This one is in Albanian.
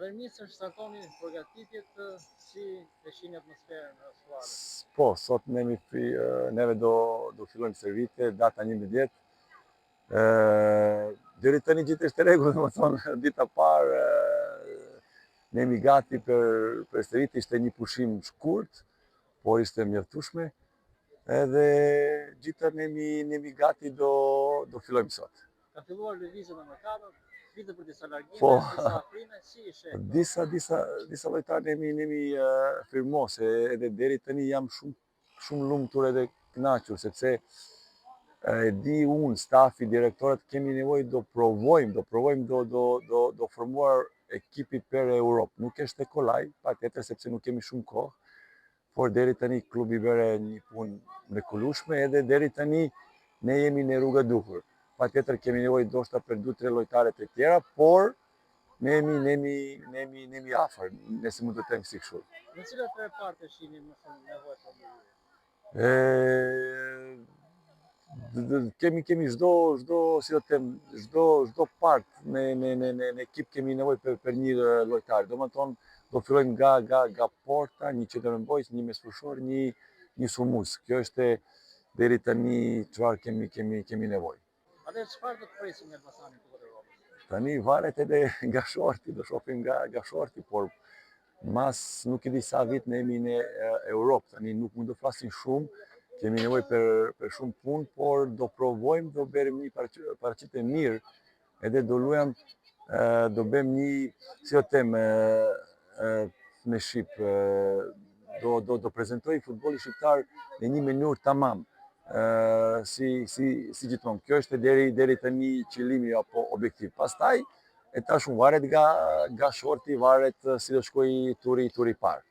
Nisën startoni përgatitjet si e shihni atmosferën në skuadrë? Po, sot neve do fillojmë servite, data 11. Deri tani gjithë është rregull, domethënë dita parë ne jemi gati për servite, ishte një pushim shkurt, por ishte mjaftueshme. Edhe gjithë ne jemi gati do fillojmë sot. Ka filluar lëvizja në mëkatet, vite për disa largime, Po, disa afrime, si i sheh? disa lojtarë nemi firmose, edhe deri tani jam shumë lumtur edhe kënaqur, sepse e di unë, stafi, direktorët, kemi nevojë do provojmë do formuar ekipi për Europë. Nuk është e kollaj, patjetër sepse nuk kemi shumë kohë, por deri tani klubi bëre një punë mrekullueshme edhe deri tani ne jemi në rrugë duhur. Patjetër kemi nevojë ndoshta për 2-3 lojtarë të tjera, por ne jemi afër, nëse mund të them si kështu. Në cilat reparti shihni më shumë nevojë për ndryshe? Kemi si do të them, çdo part në ekip kemi nevojë për një lojtar. Domethënë do fillojmë nga porta, një qendërmbrojtës, një mesfushor, një sulmues. Kjo është deri tani çfarë kemi nevojë. Atëherë çfarë do të presim nga Elbasani në Kupën e Evropës? Tani varet edhe nga shorti, do shohim nga shorti, por mas nuk e di sa vit ne jemi në Europë, tani nuk mund të flasim shumë, kemi nevojë për shumë punë, por do provojmë, do bëjmë një paraqitje mirë, edhe do luajm, do bëjmë një, si do të them, në Shqip, do prezantoj futbollin shqiptar në një mënyrë tamam, si gjithmonë. Kjo është deri tani qëllimi apo objektiv. Pastaj, e tash varet nga shorti, varet si do shkojë turi i parë.